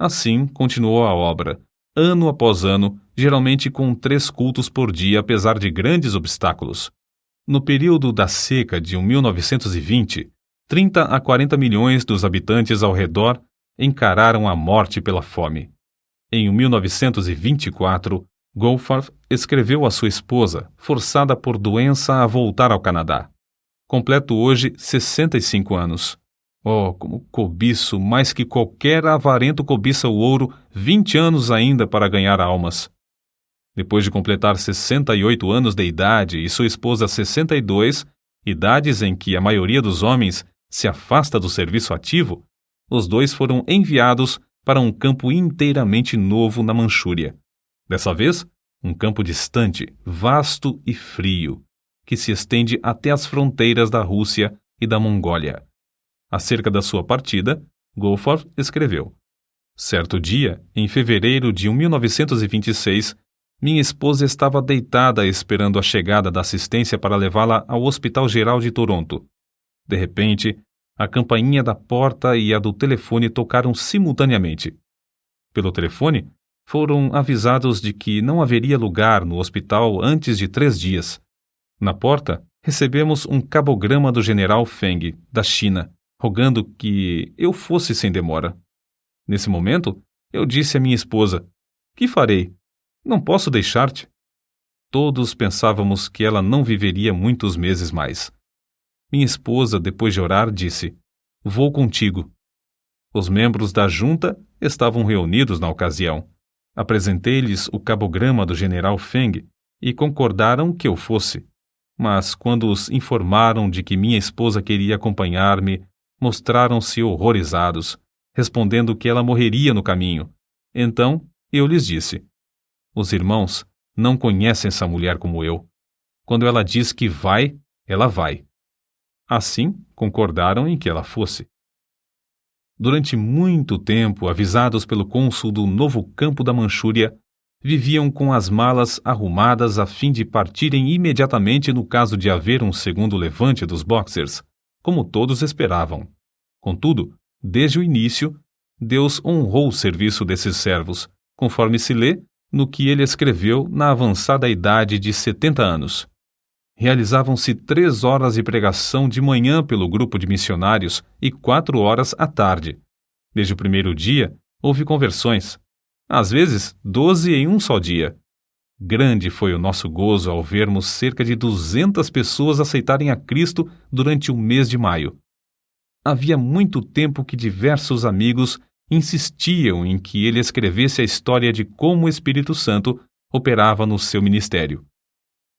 Assim, continuou a obra, ano após ano, geralmente com 3 cultos por dia, apesar de grandes obstáculos. No período da seca de 1920, 30 a 40 milhões dos habitantes ao redor encararam a morte pela fome. Em 1924, Goforth escreveu à sua esposa, forçada por doença a voltar ao Canadá. Completo hoje 65 anos. Oh, como cobiço, mais que qualquer avarento cobiça o ouro, 20 anos ainda para ganhar almas. Depois de completar 68 anos de idade e sua esposa 62, idades em que a maioria dos homens se afasta do serviço ativo, os dois foram enviados para um campo inteiramente novo na Manchúria. Dessa vez, um campo distante, vasto e frio, que se estende até as fronteiras da Rússia e da Mongólia. Acerca da sua partida, Goforth escreveu: certo dia, em fevereiro de 1926, minha esposa estava deitada esperando a chegada da assistência para levá-la ao Hospital Geral de Toronto. De repente, a campainha da porta e a do telefone tocaram simultaneamente. Pelo telefone, foram avisados de que não haveria lugar no hospital antes de 3 dias. Na porta, recebemos um cabograma do general Feng, da China, rogando que eu fosse sem demora. Nesse momento, eu disse à minha esposa: que farei? Não posso deixar-te. Todos pensávamos que ela não viveria muitos meses mais. Minha esposa, depois de orar, disse: vou contigo. Os membros da junta estavam reunidos na ocasião. Apresentei-lhes o cabograma do general Feng e concordaram que eu fosse. Mas quando os informaram de que minha esposa queria acompanhar-me, mostraram-se horrorizados, respondendo que ela morreria no caminho. Então eu lhes disse: os irmãos não conhecem essa mulher como eu. Quando ela diz que vai, ela vai. Assim, concordaram em que ela fosse. Durante muito tempo, avisados pelo cônsul do novo campo da Manchúria, viviam com as malas arrumadas a fim de partirem imediatamente no caso de haver um segundo levante dos Boxers, como todos esperavam. Contudo, desde o início, Deus honrou o serviço desses servos, conforme se lê no que ele escreveu na avançada idade de 70 anos. Realizavam-se 3 horas de pregação de manhã pelo grupo de missionários e 4 horas à tarde. Desde o primeiro dia, houve conversões. Às vezes, 12 em um só dia. Grande foi o nosso gozo ao vermos cerca de 200 pessoas aceitarem a Cristo durante o mês de maio. Havia muito tempo que diversos amigos insistiam em que ele escrevesse a história de como o Espírito Santo operava no seu ministério.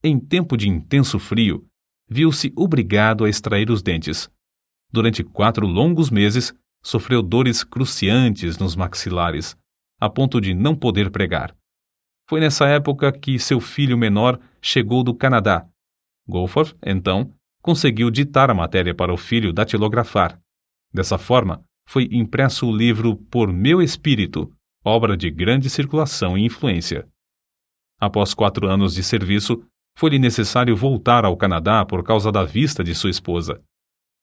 Em tempo de intenso frio, viu-se obrigado a extrair os dentes. Durante 4 longos meses, sofreu dores cruciantes nos maxilares, a ponto de não poder pregar. Foi nessa época que seu filho menor chegou do Canadá. Goforth, então, conseguiu ditar a matéria para o filho datilografar. Dessa forma, foi impresso o livro Por Meu Espírito, obra de grande circulação e influência. Após 4 anos de serviço, foi-lhe necessário voltar ao Canadá por causa da vista de sua esposa.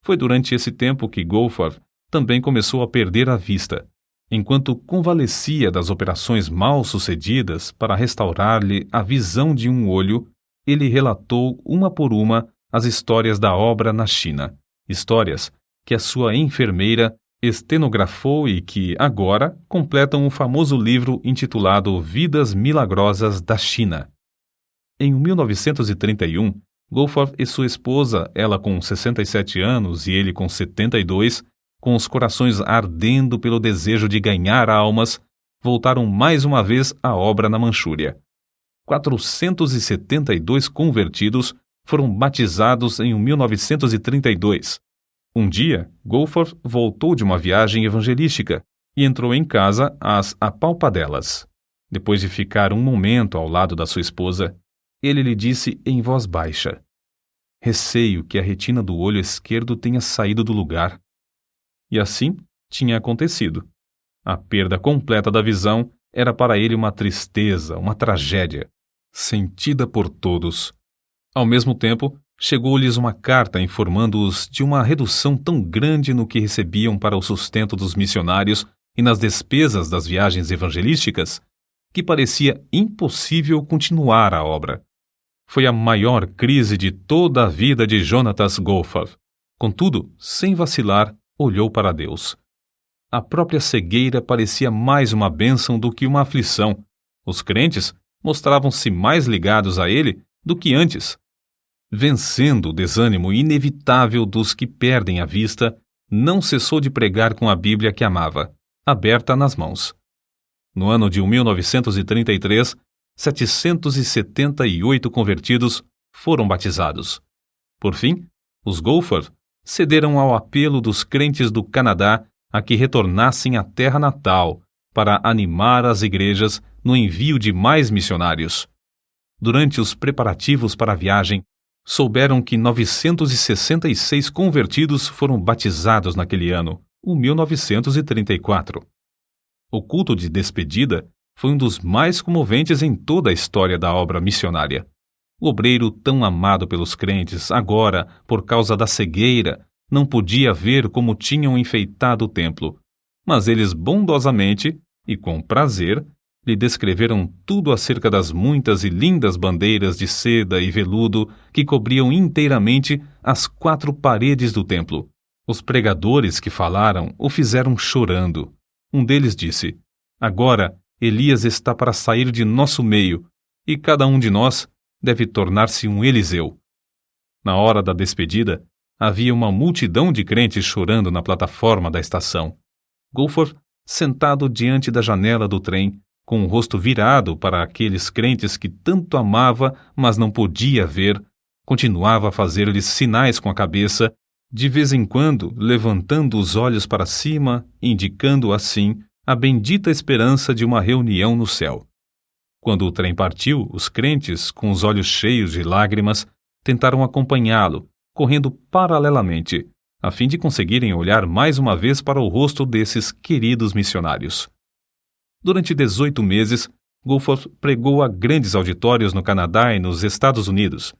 Foi durante esse tempo que Goforth também começou a perder a vista. Enquanto convalescia das operações mal sucedidas para restaurar-lhe a visão de um olho, ele relatou uma por uma as histórias da obra na China, histórias que a sua enfermeira estenografou e que, agora, completam o famoso livro intitulado Vidas Milagrosas da China. Em 1931, Goforth e sua esposa, ela com 67 anos e ele com 72, com os corações ardendo pelo desejo de ganhar almas, voltaram mais uma vez à obra na Manchúria. 472 convertidos foram batizados em 1932. Um dia, Goforth voltou de uma viagem evangelística e entrou em casa às apalpadelas. Depois de ficar um momento ao lado da sua esposa, ele lhe disse em voz baixa: receio que a retina do olho esquerdo tenha saído do lugar. E assim tinha acontecido. A perda completa da visão era para ele uma tristeza, uma tragédia, sentida por todos. Ao mesmo tempo, chegou-lhes uma carta informando-os de uma redução tão grande no que recebiam para o sustento dos missionários e nas despesas das viagens evangelísticas que parecia impossível continuar a obra. Foi a maior crise de toda a vida de Jonatas Goforth. Contudo, sem vacilar, olhou para Deus. A própria cegueira parecia mais uma bênção do que uma aflição. Os crentes mostravam-se mais ligados a ele do que antes. Vencendo o desânimo inevitável dos que perdem a vista, não cessou de pregar com a Bíblia que amava, aberta nas mãos. No ano de 1933, 778 convertidos foram batizados. Por fim, os Goforth cederam ao apelo dos crentes do Canadá a que retornassem à terra natal para animar as igrejas no envio de mais missionários. Durante os preparativos para a viagem, souberam que 966 convertidos foram batizados naquele ano, o 1934. O culto de despedida foi um dos mais comoventes em toda a história da obra missionária. O obreiro tão amado pelos crentes, agora, por causa da cegueira, não podia ver como tinham enfeitado o templo, mas eles bondosamente e com prazer lhe descreveram tudo acerca das muitas e lindas bandeiras de seda e veludo que cobriam inteiramente as 4 paredes do templo. Os pregadores que falaram o fizeram chorando. Um deles disse: "Agora Elias está para sair de nosso meio, e cada um de nós deve tornar-se um Eliseu." Na hora da despedida, havia uma multidão de crentes chorando na plataforma da estação. Goforth, sentado diante da janela do trem, com o rosto virado para aqueles crentes que tanto amava, mas não podia ver, continuava a fazer-lhes sinais com a cabeça, de vez em quando levantando os olhos para cima, indicando assim a bendita esperança de uma reunião no céu. Quando o trem partiu, os crentes, com os olhos cheios de lágrimas, tentaram acompanhá-lo, correndo paralelamente, a fim de conseguirem olhar mais uma vez para o rosto desses queridos missionários. Durante 18 meses, Goforth pregou a grandes auditórios no Canadá e nos Estados Unidos.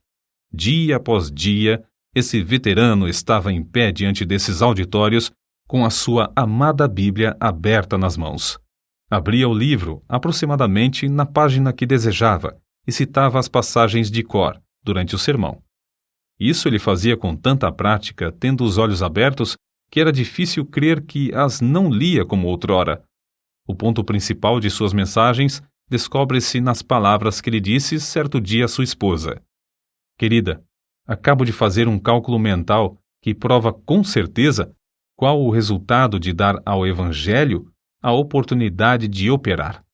Dia após dia, esse veterano estava em pé diante desses auditórios, com a sua amada Bíblia aberta nas mãos. Abria o livro aproximadamente na página que desejava e citava as passagens de cor durante o sermão. Isso ele fazia com tanta prática, tendo os olhos abertos, que era difícil crer que as não lia como outrora. O ponto principal de suas mensagens descobre-se nas palavras que lhe disse certo dia a sua esposa: "Querida, acabo de fazer um cálculo mental que prova com certeza qual o resultado de dar ao Evangelho a oportunidade de operar.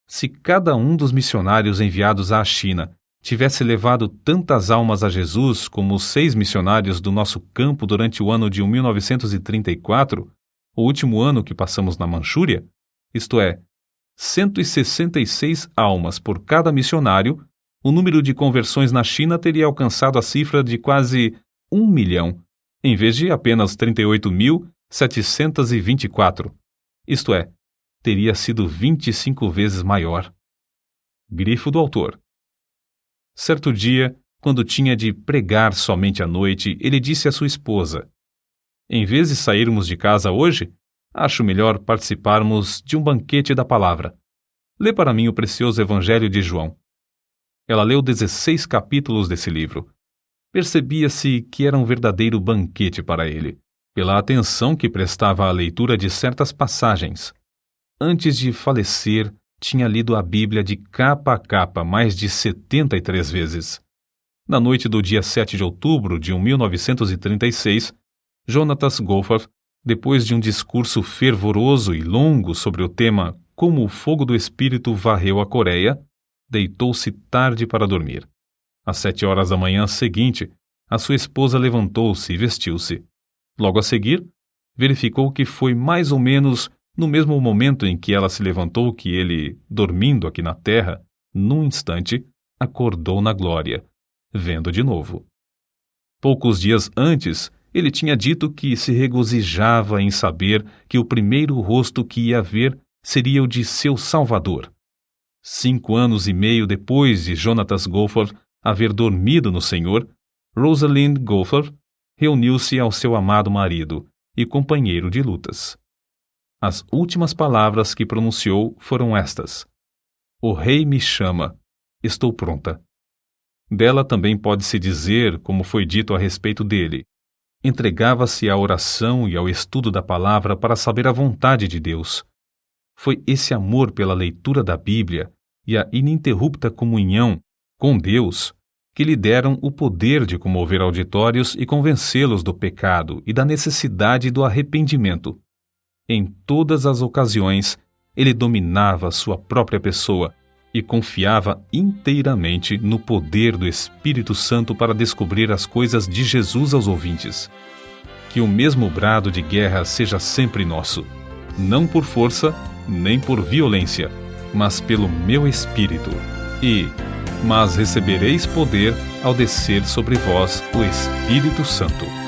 Se cada um dos missionários enviados à China tivesse levado tantas almas a Jesus como os 6 missionários do nosso campo durante o ano de 1934, o último ano que passamos na Manchúria, isto é, 166 almas por cada missionário, o número de conversões na China teria alcançado a cifra de quase 1 milhão, em vez de apenas 38.724. Isto é, teria sido 25 vezes maior." Grifo do autor. Certo dia, quando tinha de pregar somente à noite, ele disse à sua esposa: "Em vez de sairmos de casa hoje, acho melhor participarmos de um banquete da palavra. Lê para mim o precioso Evangelho de João." Ela leu 16 capítulos desse livro. Percebia-se que era um verdadeiro banquete para ele, pela atenção que prestava à leitura de certas passagens. Antes de falecer, tinha lido a Bíblia de capa a capa mais de 73 vezes. Na noite do dia 7 de outubro de 1936, Jonatas Goforth, depois de um discurso fervoroso e longo sobre o tema Como o fogo do Espírito varreu a Coreia, deitou-se tarde para dormir. Às 7 horas da manhã seguinte, a sua esposa levantou-se e vestiu-se. Logo a seguir, verificou que foi mais ou menos no mesmo momento em que ela se levantou que ele, dormindo aqui na terra, num instante, acordou na glória, vendo de novo. Poucos dias antes, ele tinha dito que se regozijava em saber que o primeiro rosto que ia ver seria o de seu Salvador. 5 anos e meio depois de Jonatas Goforth haver dormido no Senhor, Rosalind Goforth reuniu-se ao seu amado marido e companheiro de lutas. As últimas palavras que pronunciou foram estas: "O rei me chama, estou pronta." Dela também pode-se dizer, como foi dito a respeito dele: entregava-se à oração e ao estudo da palavra para saber a vontade de Deus. Foi esse amor pela leitura da Bíblia e a ininterrupta comunhão com Deus que lhe deram o poder de comover auditórios e convencê-los do pecado e da necessidade do arrependimento. Em todas as ocasiões, ele dominava sua própria pessoa e confiava inteiramente no poder do Espírito Santo para descobrir as coisas de Jesus aos ouvintes. Que o mesmo brado de guerra seja sempre nosso, não por força, nem por violência, mas pelo meu Espírito. Mas recebereis poder ao descer sobre vós o Espírito Santo.